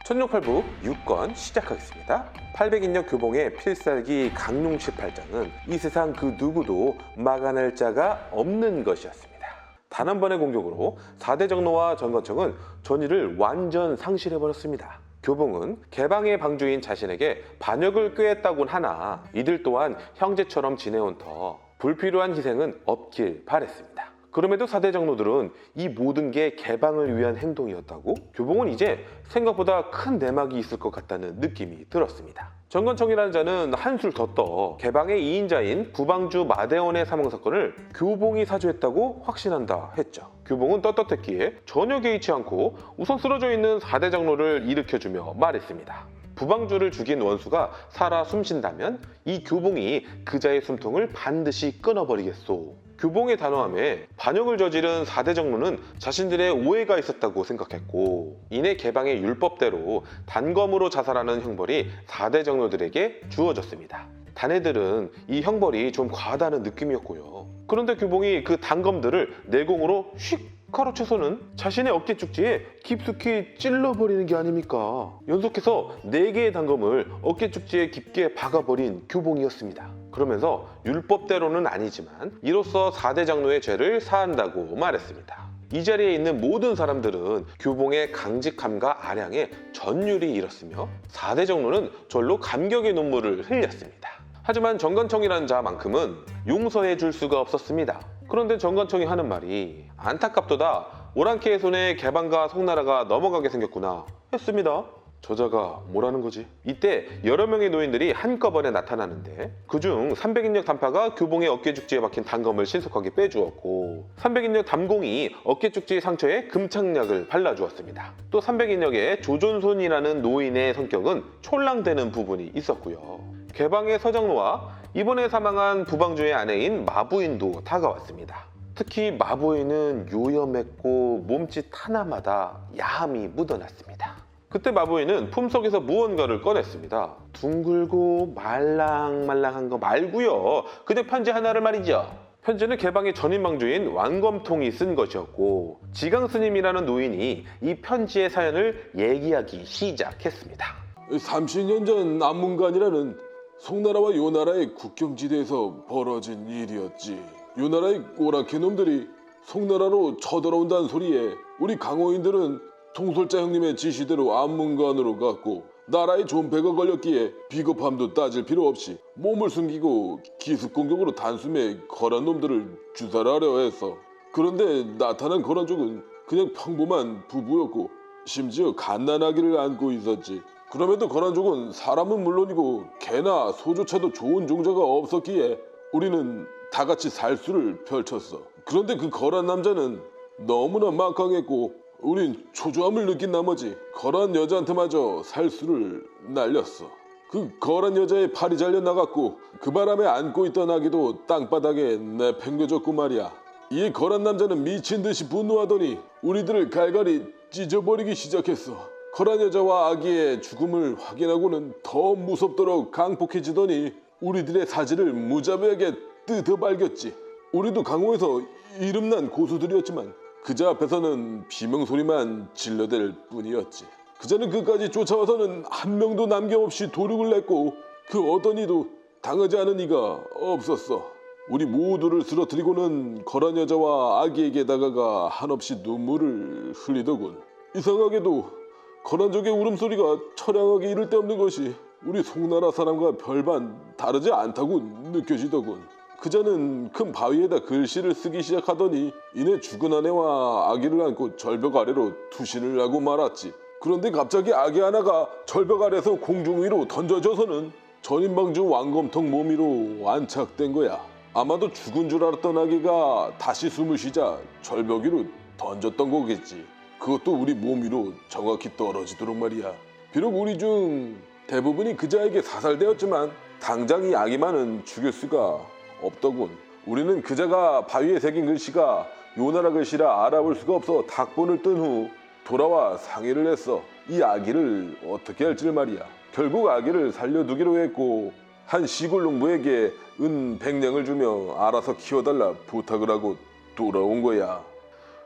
천룡팔부 6권 시작하겠습니다. 800인력 교봉의 필살기 강룡 18장은 이 세상 그 누구도 막아낼 자가 없는 것이었습니다. 단 한 번의 공격으로 4대 정로와 정건청은 전의를 완전 상실해버렸습니다. 교봉은 개방의 방주인 자신에게 반역을 꾀했다곤 하나 이들 또한 형제처럼 지내온 터 불필요한 희생은 없길 바랬습니다. 그럼에도 4대 정로들은 이 모든 게 개방을 위한 행동이었다고? 교봉은 이제 생각보다 큰 내막이 있을 것 같다는 느낌이 들었습니다. 정건청이라는 자는 한술 더 떠 개방의 2인자인 구방주 마대원의 사망사건을 교봉이 사주했다고 확신한다 했죠. 교봉은 떳떳했기에 전혀 개의치 않고 우선 쓰러져 있는 4대 정로를 일으켜주며 말했습니다. 부방주를 죽인 원수가 살아 숨쉰다면 이 교봉이 그자의 숨통을 반드시 끊어버리겠소. 교봉의 단호함에 반역을 저지른 4대 정로는 자신들의 오해가 있었다고 생각했고 이내 개방의 율법대로 단검으로 자살하는 형벌이 4대 정로들에게 주어졌습니다. 단애들은 이 형벌이 좀 과하다는 느낌이었고요. 그런데 교봉이 그 단검들을 내공으로 휙 가로채서는 자신의 어깨 쪽지에 깊숙이 찔러버리는 게 아닙니까? 연속해서 4개의 단검을 어깨 쪽지에 깊게 박아버린 교봉이었습니다. 그러면서 율법대로는 아니지만 이로써 4대 장로의 죄를 사한다고 말했습니다. 이 자리에 있는 모든 사람들은 교봉의 강직함과 아량에 전율이 일었으며 4대 정로는 절로 감격의 눈물을 흘렸습니다. 하지만 정건청이라는 자만큼은 용서해 줄 수가 없었습니다. 그런데 정건청이 하는 말이 안타깝도다 오랑캐의 손에 개방과 송나라가 넘어가게 생겼구나 했습니다. 저자가 뭐라는 거지? 이때 여러 명의 노인들이 한꺼번에 나타나는데 그중 300인력 단파가 교봉의 어깨 죽지에 박힌 단검을 신속하게 빼주었고 300인력 담공이 어깨 죽지 상처에 금착약을 발라주었습니다. 또 300인력의 조존손이라는 노인의 성격은 촐랑대는 부분이 있었고요. 개방의 서정로와 이번에 사망한 부방주의 아내인 마부인도 다가왔습니다. 특히 마부인은 요염했고 몸짓 하나마다 야함이 묻어났습니다. 그때 마부인은 품속에서 무언가를 꺼냈습니다. 둥글고 말랑말랑한 거 말고요. 그냥 편지 하나를 말이죠. 편지는 개방의 전인방주인 왕검통이 쓴 것이었고 지강스님이라는 노인이 이 편지의 사연을 얘기하기 시작했습니다. 30년 전 남문관이라는 송나라와 요나라의 국경지대에서 벌어진 일이었지. 요나라의 오랑캐 놈들이 송나라로 쳐들어온다는 소리에 우리 강호인들은 통솔자 형님의 지시대로 안문관으로 갔고 나라에 존폐가 걸렸기에 비겁함도 따질 필요 없이 몸을 숨기고 기습공격으로 단숨에 거란 놈들을 주살하려 했어. 그런데 나타난 거란족은 그냥 평범한 부부였고 심지어 갓난아기를 안고 있었지. 그럼에도 거란족은 사람은 물론이고 개나 소조차도 좋은 종자가 없었기에 우리는 다 같이 살수를 펼쳤어. 그런데 그 거란 남자는 너무나 막강했고 우린 초조함을 느낀 나머지 거란 여자한테마저 살수를 날렸어. 그 거란 여자의 팔이 잘려나갔고 그 바람에 안고 있던 아기도 땅바닥에 내팽겨졌고 말이야. 이 거란 남자는 미친 듯이 분노하더니 우리들을 갈갈이 찢어버리기 시작했어. 거란 여자와 아기의 죽음을 확인하고는 더 무섭도록 강폭해지더니 우리들의 사지를 무자비하게 뜯어발겼지. 우리도 강호에서 이름난 고수들이었지만 그자 앞에서는 비명소리만 질러댈 뿐이었지. 그자는 그까지 쫓아와서는 한 명도 남김없이 도륙을 냈고 그 어떤 이도 당하지 않은 이가 없었어. 우리 모두를 쓰러뜨리고는 거란 여자와 아기에게 다가가 한없이 눈물을 흘리더군. 이상하게도 거란족의 울음소리가 처량하게 이를 데 없는 것이 우리 송나라 사람과 별반 다르지 않다고 느껴지더군. 그자는 큰 바위에다 글씨를 쓰기 시작하더니 이내 죽은 아내와 아기를 안고 절벽 아래로 투신을 하고 말았지. 그런데 갑자기 아기 하나가 절벽 아래에서 공중 위로 던져져서는 전인방주 왕검통 몸 위로 안착된 거야. 아마도 죽은 줄 알았던 아기가 다시 숨을 쉬자 절벽 위로 던졌던 거겠지. 그것도 우리 몸 위로 정확히 떨어지도록 말이야. 비록 우리 중 대부분이 그자에게 사살되었지만 당장 이 아기만은 죽일 수가 없더군. 우리는 그자가 바위에 새긴 글씨가 요나라 글씨라 알아볼 수가 없어 닭본을 뜬 후 돌아와 상의를 했어. 이 아기를 어떻게 할지를 말이야. 결국 아기를 살려두기로 했고 한 시골 농부에게 은 100냥을 주며 알아서 키워달라 부탁을 하고 돌아온 거야.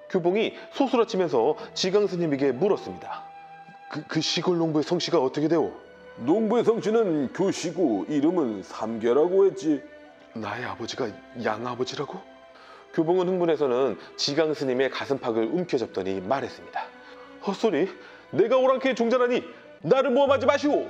교봉이 소스라치면서 지강스님에게 물었습니다. 그 시골 농부의 성씨가 어떻게 되오? 농부의 성씨는 교시고 이름은 삼계라고 했지. 나의 아버지가 양아버지라고? 교봉은 흥분해서는 지강 스님의 가슴팍을 움켜잡더니 말했습니다. 헛소리, 내가 오랑캐의 종자라니 나를 모함하지 마시오.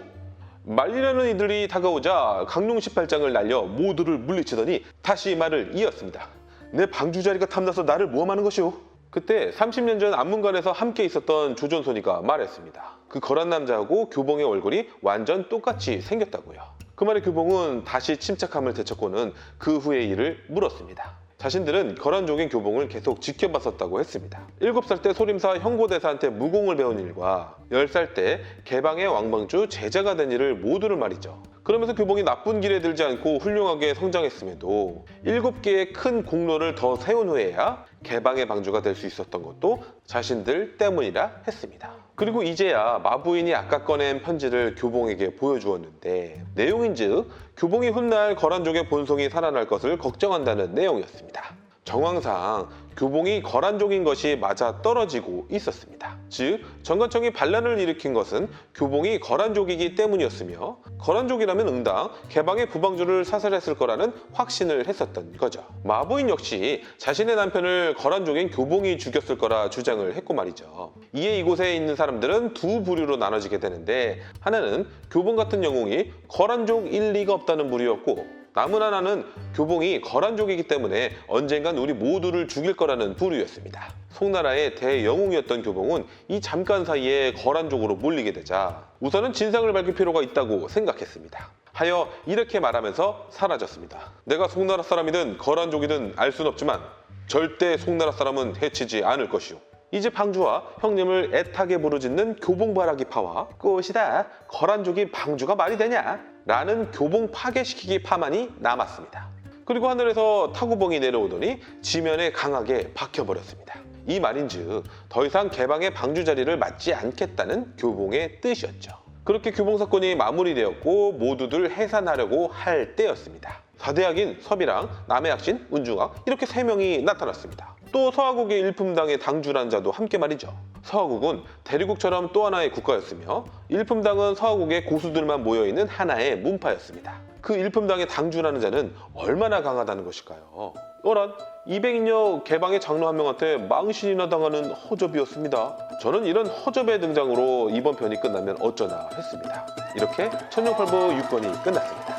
말리려는 이들이 다가오자 강룡 18장을 날려 모두를 물리치더니 다시 말을 이었습니다. 내 방주 자리가 탐나서 나를 모함하는 것이오. 그때 30년 전 안문관에서 함께 있었던 조전손이가 말했습니다. 그 거란 남자하고 교봉의 얼굴이 완전 똑같이 생겼다고요. 그 말에 교봉은 다시 침착함을 되찾고는 그 후의 일을 물었습니다. 자신들은 거란족인 교봉을 계속 지켜봤었다고 했습니다. 7살 때 소림사 형고대사한테 무공을 배운 일과 10살 때 개방의 왕방주 제자가 된 일을 모두를 말이죠. 그러면서 교봉이 나쁜 길에 들지 않고 훌륭하게 성장했음에도 7개의 큰 공로를 더 세운 후에야 개방의 방주가 될 수 있었던 것도 자신들 때문이라 했습니다. 그리고 이제야 마부인이 아까 꺼낸 편지를 교봉에게 보여주었는데 내용인즉 교봉이 훗날 거란족의 본성이 살아날 것을 걱정한다는 내용이었습니다. 정황상 교봉이 거란족인 것이 맞아 떨어지고 있었습니다. 즉 정관청이 반란을 일으킨 것은 교봉이 거란족이기 때문이었으며 거란족이라면 응당 개방의 부방주를 사살했을 거라는 확신을 했었던 거죠. 마부인 역시 자신의 남편을 거란족인 교봉이 죽였을 거라 주장을 했고 말이죠. 이에 이곳에 있는 사람들은 두 부류로 나눠지게 되는데 하나는 교봉 같은 영웅이 거란족일 리가 없다는 부류였고 남은 하나는 교봉이 거란족이기 때문에 언젠간 우리 모두를 죽일 거라는 부류였습니다. 송나라의 대영웅이었던 교봉은 이 잠깐 사이에 거란족으로 몰리게 되자 우선은 진상을 밝힐 필요가 있다고 생각했습니다. 하여 이렇게 말하면서 사라졌습니다. 내가 송나라 사람이든 거란족이든 알 순 없지만 절대 송나라 사람은 해치지 않을 것이오. 이제 방주와 형님을 애타게 부르짖는 교봉바라기 파와 꽃이다 거란족이 방주가 말이 되냐 라는 교봉 파괴시키기 파만이 남았습니다. 그리고 하늘에서 타구봉이 내려오더니 지면에 강하게 박혀버렸습니다. 이 말인즉 더 이상 개방의 방주 자리를 맡지 않겠다는 교봉의 뜻이었죠. 그렇게 교봉 사건이 마무리되었고 모두들 해산하려고 할 때였습니다. 사대학인 섭이랑 남해학신, 운중학 이렇게 3명이 나타났습니다. 또 서하국의 일품당의 당주란 자도 함께 말이죠. 서하국은 대리국처럼 또 하나의 국가였으며 일품당은 서하국의 고수들만 모여있는 하나의 문파였습니다. 그 일품당의 당주라는 자는 얼마나 강하다는 것일까요? 어란 200여 개방의 장로 한 명한테 망신이나 당하는 허접이었습니다. 저는 이런 허접의 등장으로 이번 편이 끝나면 어쩌나 했습니다. 이렇게 천룡팔부 6권이 끝났습니다.